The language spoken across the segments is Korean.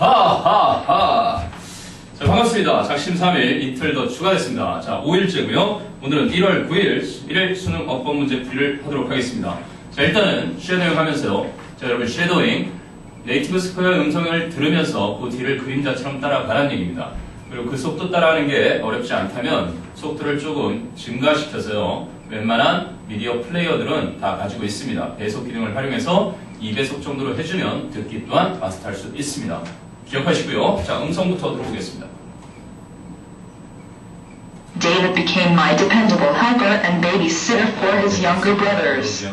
하하하. 자, 반갑습니다. 작심 3일 이틀 더 추가됐습니다. 자, 5일째고요. 오늘은 1월 9일 11일 수능 어법 문제 풀이를 하도록 하겠습니다. 자, 일단은 쉐도잉 하면서요. 자, 여러분 쉐도잉 네이티브 스코어 음성을 들으면서 그 뒤를 그림자처럼 따라가라는 얘기입니다. 그리고 그 속도 따라하는 게 어렵지 않다면 속도를 조금 증가시켜서요. 웬만한 미디어 플레이어들은 다 가지고 있습니다. 배속 기능을 활용해서 2배속 정도로 해주면 듣기 또한 마스터할 수 있습니다. 기억하시고요. 자, 음성부터 들어보겠습니다. David became my dependable helper and babysitter for his younger brothers.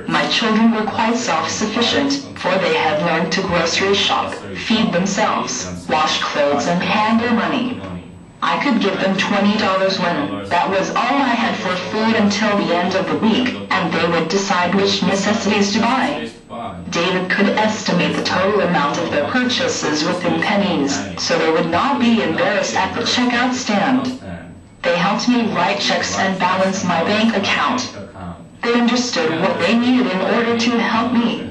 My children were quite self-sufficient, for they had learned to grocery shop, feed themselves, wash clothes, and handle money. I could give them $20 when that was all I had for food until the end of the week, and they would decide which necessities to buy. David could estimate the total amount of their purchases within pennies, so they would not be embarrassed at the checkout stand. They helped me write checks and balance my bank account. They understood what they needed in order to help me.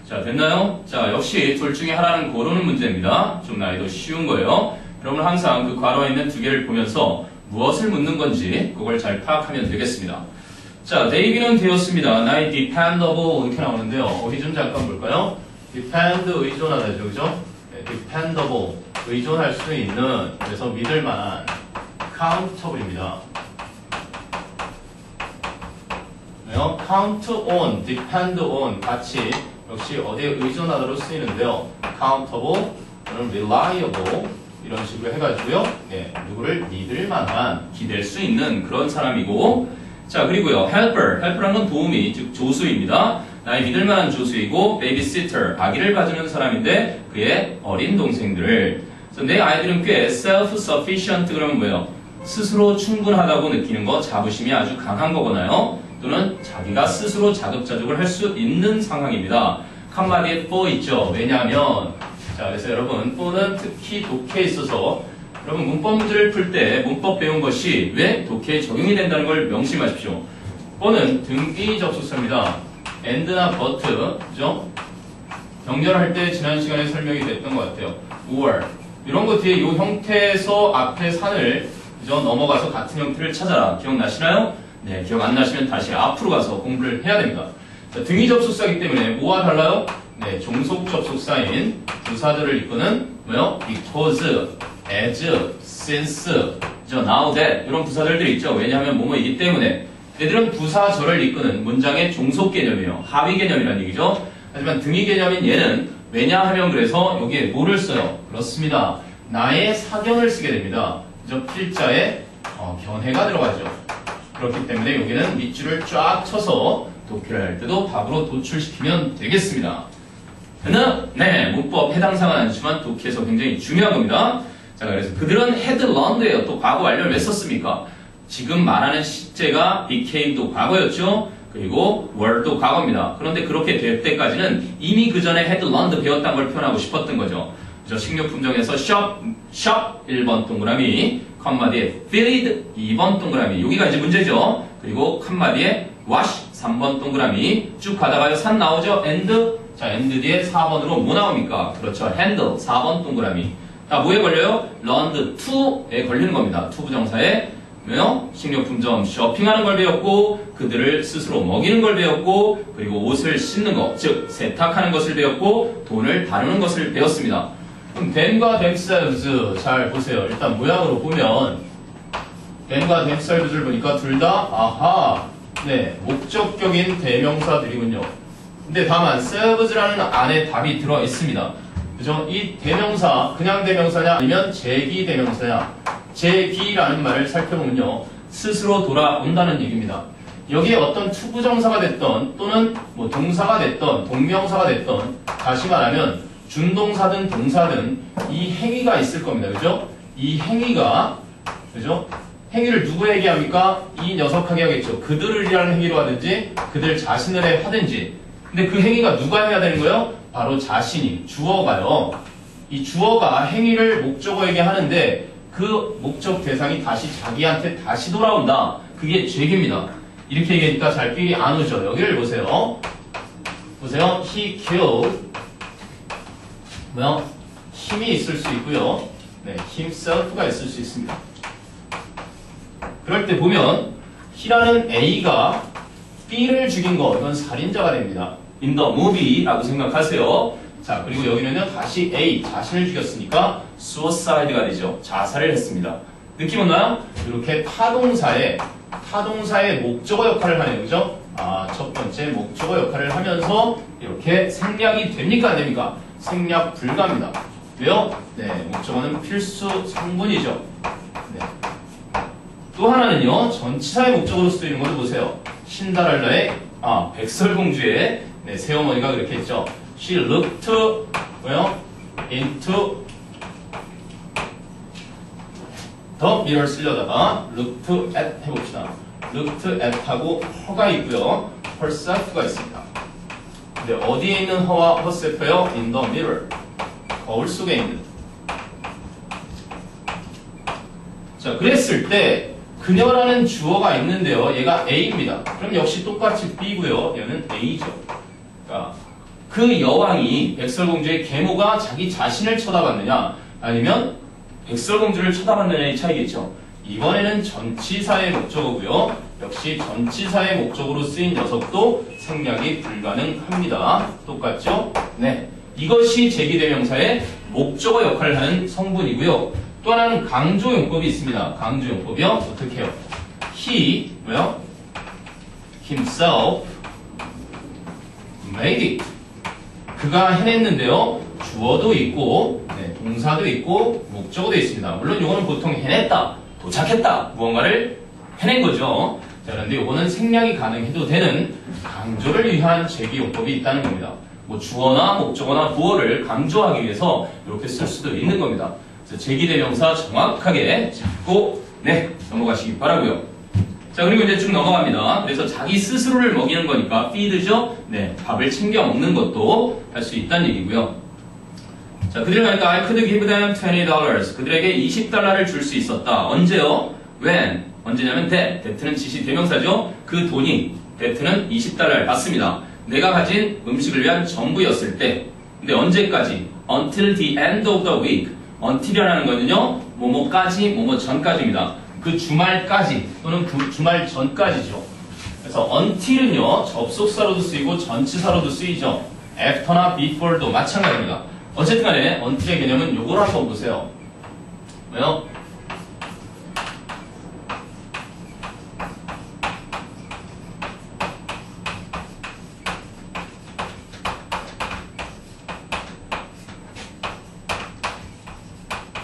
자, 됐나요? 자, 역시 둘 중에 하나는 고르는 문제입니다. 좀 난이도 쉬운 거예요. 여러분 항상 그 괄호에 있는 두 개를 보면서 무엇을 묻는 건지 그걸 잘 파악하면 되겠습니다. 자, 데이비는 되었습니다. 나의 dependable 이렇게 나오는데요. 어디 좀 잠깐 볼까요? depend 의존하다죠, 그죠? 네, dependable 의존할 수 있는, 그래서 믿을 만한 countable입니다. 왜요? count on, depend on 같이 역시 어디에 의존하다로 쓰이는데요. countable 또는 reliable 이런 식으로 해가지고요. 네, 누구를 믿을 만한, 기댈 수 있는 그런 사람이고, 자, 그리고요, helper라는 건 도우미, 즉 조수입니다. 나의 믿을 만한 조수이고, babysitter, 아기를 봐주는 사람인데 그의 어린 동생들을. 내 아이들은 꽤 self-sufficient, 그러면 뭐예요? 스스로 충분하다고 느끼는 거, 자부심이 아주 강한 거거나요. 또는 자기가 스스로 자급자족을 할 수 있는 상황입니다. 칸마디에 for 있죠. 왜냐하면, 자, 그래서 여러분, for는 특히 독해에 있어서 여러분 문법 문제를 풀 때 문법 배운 것이 왜 독해에 적용이 된다는 걸 명심하십시오. for는 등비 접속사입니다. and나 but, 그죠? 병렬할 때 지난 시간에 설명이 됐던 것 같아요. or 이런 것 뒤에 이 형태에서 앞에 산을 그죠? 넘어가서 같은 형태를 찾아라. 기억나시나요? 네, 기억 안 나시면 다시 앞으로 가서 공부를 해야 됩니다. 자, 등위 접속사이기 때문에 뭐와 달라요? 네, 종속 접속사인 부사들을 이끄는 뭐요? because, as, since, now, that 이런 부사들이 있죠. 왜냐하면 뭐뭐이기 때문에. 얘들은 부사절을 이끄는 문장의 종속 개념이에요. 하위 개념이라는 얘기죠. 하지만 등위 개념인 얘는 왜냐하면 그래서 여기에 뭐를 써요? 그렇습니다. 나의 사견을 쓰게 됩니다. 그죠? 필자에 견해가 들어가죠. 그렇기 때문에 여기는 밑줄을 쫙 쳐서 독해를 할 때도 답으로 도출시키면 되겠습니다. 네, 문법 해당 사항은 아니지만 독해에서 굉장히 중요한 겁니다. 자, 그래서 그들은 had learned예요. 또 과거 완료를 왜 썼습니까? 지금 말하는 시제가 became도 과거였죠. 그리고 were도 과거입니다. 그런데 그렇게 될 때까지는 이미 그 전에 had learned 배웠다는 걸 표현하고 싶었던 거죠. 그죠? 식료품정에서 shop 1번 동그라미, 칸마디에 feed 2번 동그라미, 여기가 이제 문제죠. 그리고 칸마디에 wash 3번 동그라미, 쭉 가다가요 산 나오죠. 자, and 뒤에 4번으로 뭐 나옵니까? 그렇죠. handle 4번 동그라미. 자, 뭐에 걸려요? learned to에 걸리는 겁니다. to 부정사에 왜요? 식료품점 쇼핑하는 걸 배웠고, 그들을 스스로 먹이는 걸 배웠고, 그리고 옷을 씻는 것, 즉 세탁하는 것을 배웠고, 돈을 다루는 것을 배웠습니다. 그럼 them과 themselves 잘 보세요. 일단 모양으로 보면 them과 themselves를 보니까 둘 다 아하, 네, 목적격인 대명사들이군요. 근데 다만 selves라는 안에 답이 들어 있습니다. 그죠? 이 대명사, 그냥 대명사냐 아니면 제기 대명사냐. 제기라는 말을 살펴보면요, 스스로 돌아온다는 얘기입니다. 여기에 어떤 투부정사가 됐던 또는 뭐 동사가 됐던 동명사가 됐던, 다시 말하면 준동사든 동사든 이 행위가 있을 겁니다. 그죠? 이 행위가, 그죠? 행위를 누구에게 합니까? 이 녀석에게 하겠죠. 그들을이라는 행위로 하든지 그들 자신을 하든지. 근데 그 행위가 누가 해야 되는 거예요? 바로 자신이, 주어가요. 이 주어가 행위를 목적어에게 하는데 그 목적 대상이 다시 자기한테 다시 돌아온다. 그게 죄입니다. 이렇게 얘기하니까 잘 삘이 안 오죠. 여기를 보세요. He killed 뭐요? 힘이 있을 수 있고요. 네, himself가 있을 수 있습니다. 그럴 때 보면 H라는 A가 B를 죽인 거, 이건 살인자가 됩니다. In the movie라고 생각하세요. 자, 그리고 여기는요, 다시 A, 자신을 죽였으니까 suicide가 되죠. 자살을 했습니다. 느낌 오나요? 이렇게 타동사의 목적어 역할을 하네요. 그죠? 아, 첫 번째 목적어 역할을 하면서 이렇게 생략이 됩니까? 안 됩니까? 생략 불가입니다. 왜요? 네, 목적어는 필수 성분이죠. 네. 또 하나는요, 전치사의 목적으로 쓰이는 것도 보세요. 신데렐라의, 백설공주의, 네, 새어머니가 그렇게 했죠. She looked, 뭐요? into the mirror 쓰려다가 looked at 해봅시다. looked at 하고 her가 있고요. herself가 있습니다. 근데 어디에 있는 her와 herself예요? in the mirror. 거울 속에 있는. 자, 그랬을 때 그녀라는 주어가 있는데요. 얘가 A입니다. 그럼 역시 똑같이 B고요. 얘는 A죠. 그러니까 그 여왕이 백설공주의 계모가 자기 자신을 쳐다봤느냐 아니면 백설공주를 쳐다봤느냐의 차이겠죠. 이번에는 전치사의 목적어고요. 역시 전치사의 목적으로 쓰인 녀석도 생략이 불가능합니다. 똑같죠? 네. 이것이 제기대명사의 목적어 역할을 하는 성분이고요. 또 하나는 강조용법이 있습니다. 강조용법이요. 어떻게 해요? He, 뭐요? Himself made it. 그가 해냈는데요. 주어도 있고, 네, 동사도 있고, 목적어도 있습니다. 물론 이거는 보통 해냈다, 도착했다, 무언가를 해낸 거죠. 자, 그런데 이거는 생략이 가능해도 되는 강조를 위한 제기용법이 있다는 겁니다. 뭐 주어나 목적어나 부어를 강조하기 위해서 이렇게 쓸 수도 있는 겁니다. 그래서 제기대명사 정확하게 짚고 네, 넘어가시기 바라고요. 자, 그리고 이제 쭉 넘어갑니다. 그래서 자기 스스로를 먹이는 거니까 feed죠. 네, 밥을 챙겨 먹는 것도 할 수 있다는 얘기고요. 자, 그들 가니까 I could give them $20. 그들에게 $20를 줄 수 있었다. 언제요? When? 언제냐면 that는 지시 대명사죠. 그 돈이 that는 $20를 받습니다. 내가 가진 음식을 위한 전부였을 때. 근데 언제까지? Until the end of the week. until이라는 거는요, 뭐뭐까지, 뭐뭐 전까지입니다. 그 주말까지 또는 그 주말 전까지죠. 그래서 until은요, 접속사로도 쓰이고 전치사로도 쓰이죠. after나 before도 마찬가지입니다. 어쨌든 간에 until의 개념은 요걸 한번 보세요. 뭐요?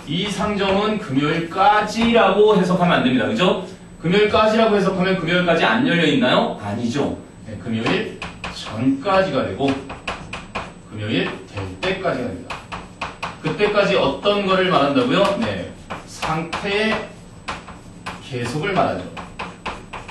이 상점은 금요일까지라고 해석하면 안 됩니다. 그죠? 금요일까지라고 해석하면 금요일까지 안 열려 있나요? 아니죠. 네, 금요일 전까지가 되고 금요일 될 때까지가 됩니다. 그때까지 어떤 거를 말한다고요? 네, 상태의 계속을 말하죠.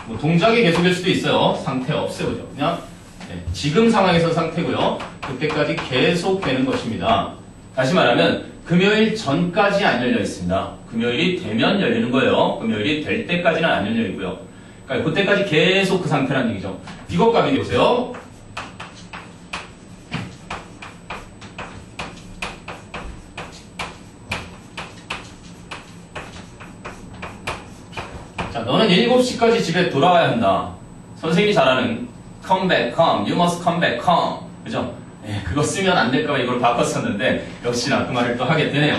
뭐 동작의 계속일 수도 있어요. 상태 없애보죠. 그냥 네, 지금 상황에서 상태고요. 그때까지 계속되는 것입니다. 다시 말하면 금요일 전까지 안 열려 있습니다. 금요일이 되면 열리는 거예요. 금요일이 될 때까지는 안 열려 있고요. 그러니까 그때까지 계속 그 상태라는 얘기죠. 이것과 비교해보세요. 자, 너는 7시까지 집에 돌아와야 한다. 선생님이 잘 아는 come back, come, you must come back, come. 그죠? 네, 그거 쓰면 안 될까봐 이걸 바꿨었는데 역시나 그 말을 또 하게 되네요.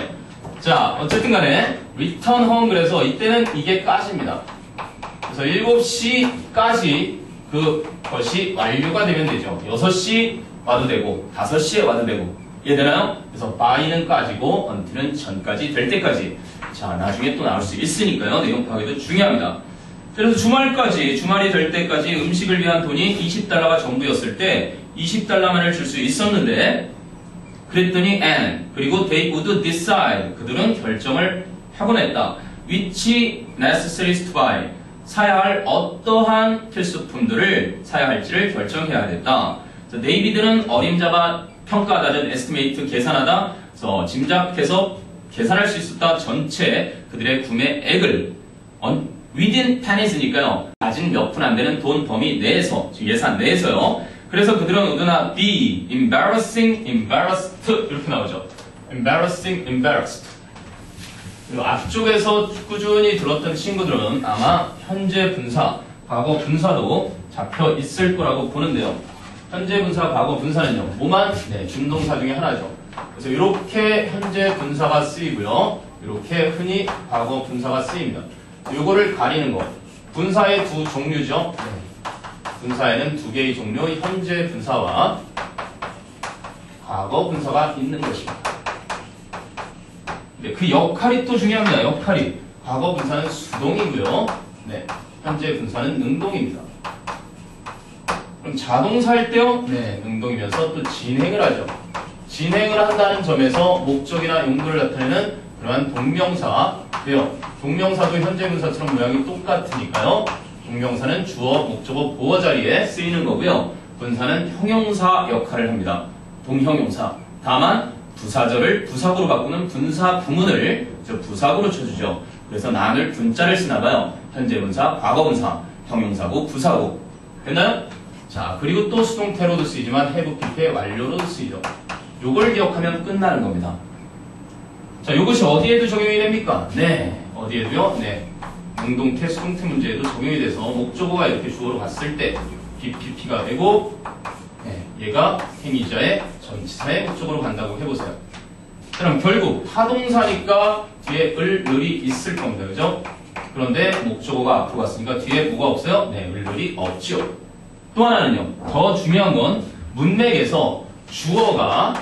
자, 어쨌든 간에 return home 그래서 이때는 이게 까지입니다. 그래서 7시까지 그것이 완료가 되면 되죠. 6시 와도 되고 5시에 와도 되고 이해되나요? 그래서 by는 까지고 until은 전까지 될 때까지. 자, 나중에 또 나올 수 있으니까요. 내용 파악도 중요합니다. 그래서 주말이 될 때까지 음식을 위한 돈이 $20가 전부였을 때 $20만을 줄 수 있었는데 그랬더니 and 그리고 they would decide 그들은 결정을 하곤 했다. which necessaries to buy 사야 할 어떠한 필수품들을 사야 할지를 결정해야 됐다. 데이비드는 어림잡아 평가하다는 estimate 계산하다 그래서 짐작해서 계산할 수 있었다. 전체 그들의 구매액을 within pennies니까요. 가진 몇 푼 안 되는 돈 범위 내에서 예산 내에서요. 그래서 그들은 would not be embarrassed 이렇게 나오죠. embarrassing, embarrassed. 그리고 앞쪽에서 꾸준히 들었던 친구들은 아마 현재 분사, 과거 분사도 잡혀 있을 거라고 보는데요. 현재 분사, 과거 분사는요. 뭐만? 네, 준동사 중에 하나죠. 그래서 이렇게 현재 분사가 쓰이고요. 이렇게 흔히 과거 분사가 쓰입니다. 요거를 가리는 거. 분사의 두 종류죠. 네. 분사에는 두 개의 종류, 현재 분사와 과거 분사가 있는 것입니다. 네, 그 역할이 또 중요합니다. 역할이. 과거 분사는 수동이고요. 네, 현재 분사는 능동입니다. 그럼 자동사일 때요? 네, 능동이면서 또 진행을 하죠. 진행을 한다는 점에서 목적이나 용도를 나타내는 그러한 동명사예요. 동명사도 현재 분사처럼 모양이 똑같으니까요. 동명사는 주어, 목적어, 보어 자리에 쓰이는 거고요. 분사는 형용사 역할을 합니다. 동형용사. 다만 부사절을 부사구로 바꾸는 분사 구문을 부사구로 쳐주죠. 그래서 나눌 분자를 쓰나봐요. 현재 분사, 과거 분사, 형용사구, 부사구. 됐나요? 자, 그리고 또 수동태로도 쓰이지만 have, pp의 완료로도 쓰이죠. 요걸 기억하면 끝나는 겁니다. 자, 요것이 어디에도 적용이 됩니까? 네, 어디에도요? 네, 능동태, 수동태 문제에도 적용이 돼서 목적어가 이렇게 주어로 갔을 때 BPP가 되고 네, 얘가 행위자의 전치사의 목적어로 간다고 해보세요. 그럼 결국 타동사니까 뒤에 을이 있을 겁니다. 그죠? 그런데 목적어가 앞으로 갔으니까 뒤에 뭐가 없어요? 네, 을이 없죠. 또 하나는요. 더 중요한 건 문맥에서 주어가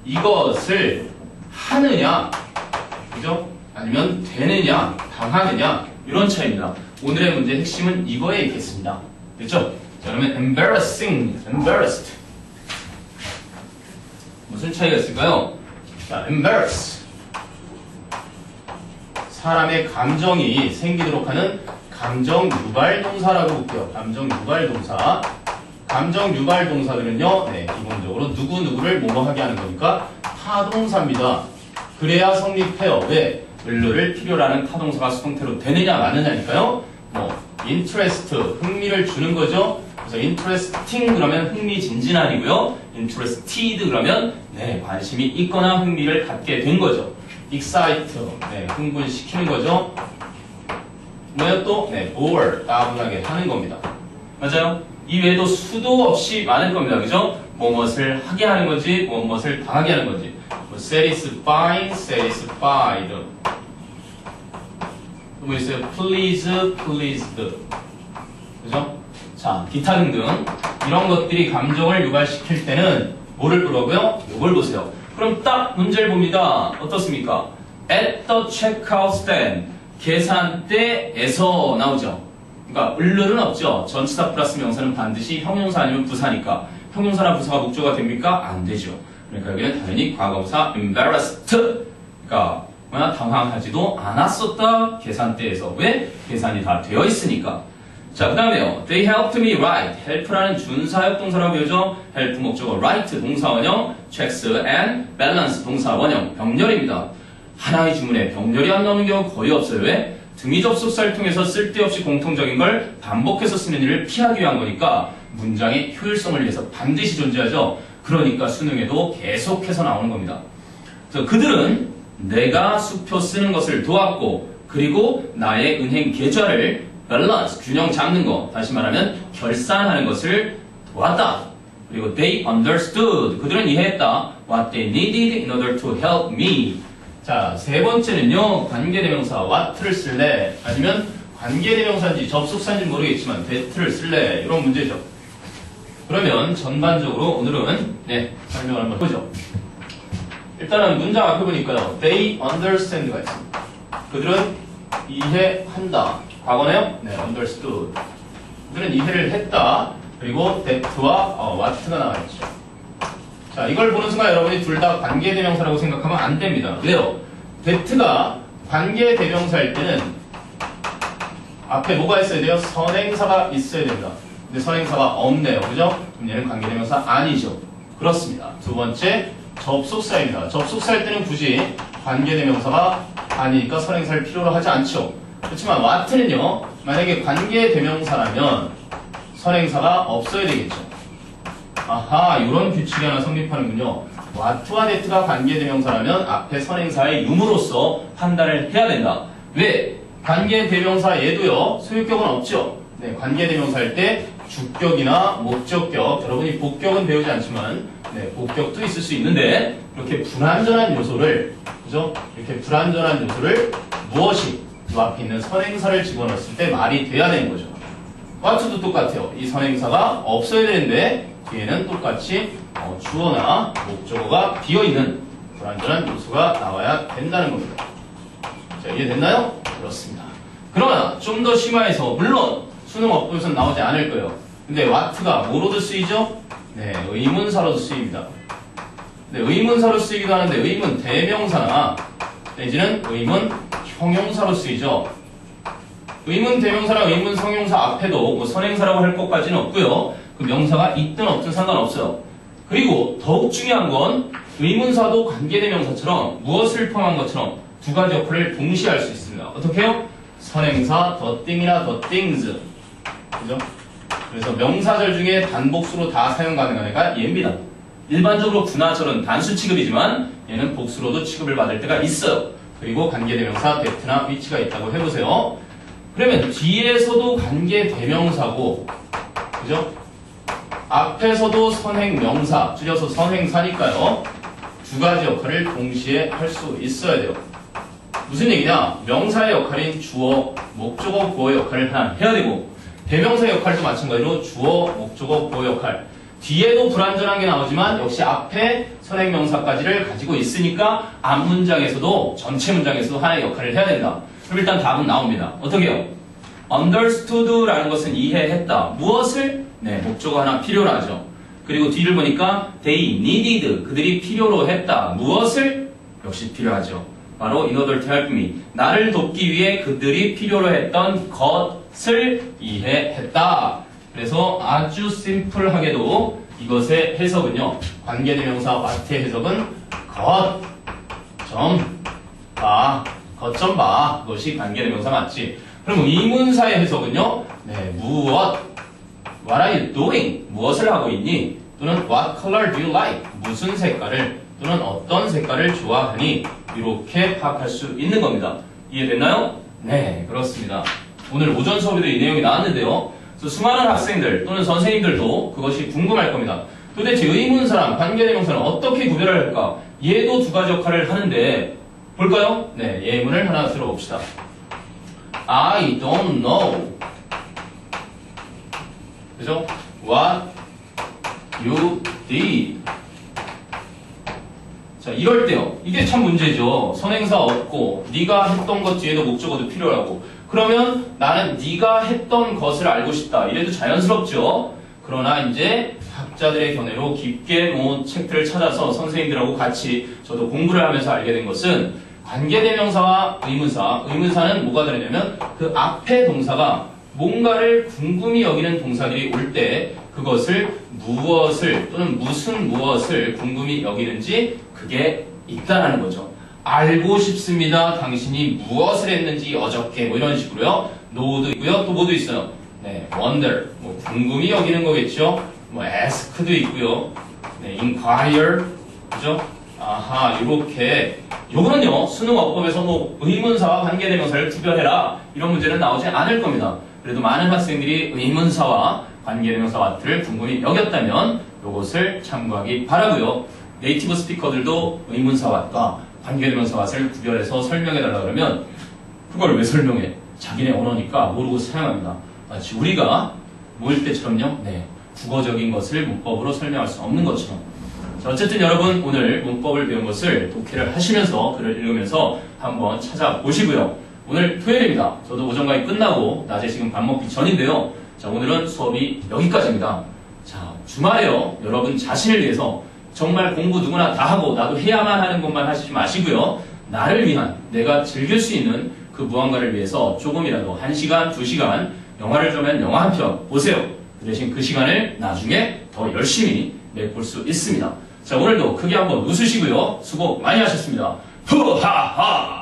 이것을 하느냐, 그죠? 아니면 되느냐, 당하느냐 이런 차이입니다. 오늘의 문제의 핵심은 이거에 있겠습니다. 됐죠? 자, 그러면 embarrassing, embarrassed 무슨 차이가 있을까요? 자, embarrass 사람의 감정이 생기도록 하는 감정 유발 동사라고 볼게요. 감정 유발 동사. 감정 유발 동사들은요, 네, 기본적으로 누구누구를 뭐뭐하게 하는 거니까 타동사입니다. 그래야 성립해요. 왜? 을를 필요로 하는 타동사가 수동태로 되느냐 마느냐니까요. 뭐 interest, 흥미를 주는 거죠. 그래서 interesting 그러면 흥미진진한이고요. interested 그러면 네, 관심이 있거나 흥미를 갖게 된 거죠. excite, 네, 흥분시키는 거죠. 뭐야 또? 네, bore, 따분하게 하는 겁니다. 맞아요? 이 외에도 수도 없이 많을 겁니다. 그죠? 무엇을 하게 하는 건지, 무엇을 당하게 하는 건지. 뭐 satisfying, satisfied. 또 뭐 있어요? please, pleased. 그죠? 자, 기타 등등. 이런 것들이 감정을 유발시킬 때는 뭐를 보라고요? 이걸 보세요. 그럼 딱 문제를 봅니다. 어떻습니까? at the checkout stand. 계산대에서 나오죠. 그러니까 을은 없죠. 전치사 플러스 명사는 반드시 형용사 아니면 부사니까 형용사나 부사가 목적어가 됩니까? 안 되죠. 그러니까 여기는 당연히 과거분사 embarrassed. 그러니까 당황하지도 않았었다. 계산대에서. 왜? 계산이 다 되어 있으니까. 자, 그 다음에요. They helped me write. help라는 준사역 동사라고 배우죠. help 목적어 write 동사 원형, checks and balance 동사 원형, 병렬입니다. 하나의 주문에 병렬이 안 나오는 경우 거의 없어요. 왜? 등위 접속사를 통해서 쓸데없이 공통적인 걸 반복해서 쓰는 일을 피하기 위한 거니까 문장의 효율성을 위해서 반드시 존재하죠. 그러니까 수능에도 계속해서 나오는 겁니다. 그래서 그들은 내가 수표 쓰는 것을 도왔고 그리고 나의 은행 계좌를 밸런스, 균형 잡는 거, 다시 말하면 결산하는 것을 도왔다. 그리고 they understood, 그들은 이해했다. What they needed in order to help me. 자, 세 번째는요, 관계대명사 what를 쓸래? 아니면 관계대명사인지 접속사인지 모르겠지만 that를 쓸래? 이런 문제죠. 그러면 전반적으로 오늘은 네, 설명을 한번 해보죠. 일단은 문장 앞에 보니까요, they understand가 있습니다. 그들은 이해한다. 과거네요? 네, understood. 그들은 이해를 했다. 그리고 that와 what가 나와있죠. 자, 이걸 보는 순간 여러분이 둘 다 관계대명사라고 생각하면 안 됩니다. 왜요? that가 관계대명사일 때는 앞에 뭐가 있어야 돼요? 선행사가 있어야 됩니다. 근데 선행사가 없네요. 그죠? 그럼 얘는 관계대명사 아니죠. 그렇습니다. 두 번째, 접속사입니다. 접속사일 때는 굳이 관계대명사가 아니니까 선행사를 필요로 하지 않죠. 그렇지만 what는요, 만약에 관계대명사라면 선행사가 없어야 되겠죠. 아하, 이런 규칙이 하나 성립하는군요. what와 that가 관계대명사라면 앞에 선행사의 유무로서 판단을 해야 된다. 왜? 관계대명사 얘도요, 소유격은 없죠. 네, 관계대명사일 때 주격이나 목적격, 여러분이 복격은 배우지 않지만, 네, 복격도 있을 수 있는데, 이렇게 불완전한 요소를, 그죠? 이렇게 불완전한 요소를 무엇이 이 앞에 있는 선행사를 집어넣었을 때 말이 돼야 되는 거죠. what도 똑같아요. 이 선행사가 없어야 되는데, 뒤에는 똑같이 주어나 목적어가 비어있는 불완전한 요소가 나와야 된다는 겁니다. 자, 이해됐나요? 그렇습니다. 그러나 좀 더 심화해서 물론 수능 어법에서는 나오지 않을 거예요. 근데 what가 뭐로도 쓰이죠? 네, 의문사로도 쓰입니다. 네, 의문사로 쓰이기도 하는데 의문 대명사나 내지는 의문 형용사로 쓰이죠. 의문 대명사랑 의문 성용사 앞에도 뭐 선행사라고 할 것까지는 없고요. 그 명사가 있든 없든 상관없어요. 그리고 더욱 중요한 건 의문사도 관계대명사처럼 무엇을 포함한 것처럼 두 가지 역할을 동시에 할 수 있습니다. 어떻게 해요? 선행사, the thing이나 the things. 그죠? 그래서 명사절 중에 단복수로 다 사용 가능한 애가 얘입니다. 일반적으로 분하절은 단수 취급이지만 얘는 복수로도 취급을 받을 때가 있어요. 그리고 관계대명사 that나 which가 있다고 해보세요. 그러면 뒤에서도 관계대명사고, 그죠? 앞에서도 선행명사, 줄여서 선행사니까요. 두 가지 역할을 동시에 할 수 있어야 돼요. 무슨 얘기냐? 명사의 역할인 주어, 목적어, 보어 역할을 하나 해야 되고, 대명사의 역할도 마찬가지로 주어, 목적어, 보어 역할. 뒤에도 불완전한 게 나오지만 역시 앞에 선행명사까지를 가지고 있으니까 앞 문장에서도 전체 문장에서도 하나의 역할을 해야 된다. 그럼 일단 답은 나옵니다. 어떻게 해요? understood라는 것은 이해했다. 무엇을? 네, 목적어 하나 필요로 하죠. 그리고 뒤를 보니까 they needed, 그들이 필요로 했다. 무엇을? 역시 필요하죠. 바로 in order to help me, 나를 돕기 위해 그들이 필요로 했던 것을 이해했다. 그래서 아주 심플하게도 이것의 해석은요, 관계대명사 what의 해석은 것, 점, 봐, 것, 점, 봐. 그것이 관계대명사 맞지? 그럼 의문사의 해석은요, 네, 무엇, what are you doing? 무엇을 하고 있니? 또는 what color do you like? 무슨 색깔을, 또는 어떤 색깔을 좋아하니? 이렇게 파악할 수 있는 겁니다. 이해됐나요? 네, 그렇습니다. 오늘 오전 수업에도 이 내용이 나왔는데요. 그래서 수많은 학생들 또는 선생님들도 그것이 궁금할 겁니다. 도대체 의문사랑 관계대명사는 어떻게 구별을 할까? 얘도 두 가지 역할을 하는데 볼까요? 네, 예문을 하나 들어봅시다. I don't know. 그죠? What you did. 자, 이럴 때요. 이게 참 문제죠. 선행사 없고 네가 했던 것 뒤에도 목적어도 필요하고, 그러면 나는 네가 했던 것을 알고 싶다. 이래도 자연스럽죠. 그러나 이제 학자들의 견해로 깊게 모은 책들을 찾아서 선생님들하고 같이 저도 공부를 하면서 알게 된 것은 관계대명사와 의문사, 의문사는 뭐가 되냐면 그 앞에 동사가 뭔가를 궁금히 여기는 동사들이 올 때 그것을 무엇을 또는 무슨 무엇을 궁금히 여기는지 그게 있다라는 거죠. 알고 싶습니다. 당신이 무엇을 했는지 어저께 뭐 이런 식으로요. know도 있고요. 또 뭐도 있어요. 네, wonder 뭐 궁금히 여기는 거겠죠. 뭐 ask도 있고요. 네, inquire 그죠? 아하, 이렇게 요거는요 수능 어법에서 뭐 의문사와 관계대명사를 구별해라 이런 문제는 나오지 않을 겁니다. 그래도 많은 학생들이 의문사와 관계대명사 what를 궁금히 여겼다면 요것을 참고하기 바라고요. 네이티브 스피커들도 의문사 what과 관계대명사 what을 구별해서 설명해달라 그러면 그걸 왜 설명해? 자기네 언어니까 모르고 사용합니다. 마치 우리가 모일 때처럼요. 네, 국어적인 것을 문법으로 설명할 수 없는 것처럼. 자, 어쨌든 여러분 오늘 문법을 배운 것을 독해를 하시면서 글을 읽으면서 한번 찾아보시고요. 오늘 토요일입니다. 저도 오전 강의 끝나고 낮에 지금 밥 먹기 전인데요. 자, 오늘은 수업이 여기까지입니다. 자, 주말에요. 여러분 자신을 위해서 정말 공부 누구나 다 하고 나도 해야만 하는 것만 하시지 마시고요. 나를 위한 내가 즐길 수 있는 그 무언가를 위해서 조금이라도 1시간, 2시간 영화를 보면 영화 한 편 보세요. 그 대신 그 시간을 나중에 더 열심히 메꿀 수 있습니다. 자, 오늘도 크게 한번 웃으시고요. 수고 많이 하셨습니다. 후하하!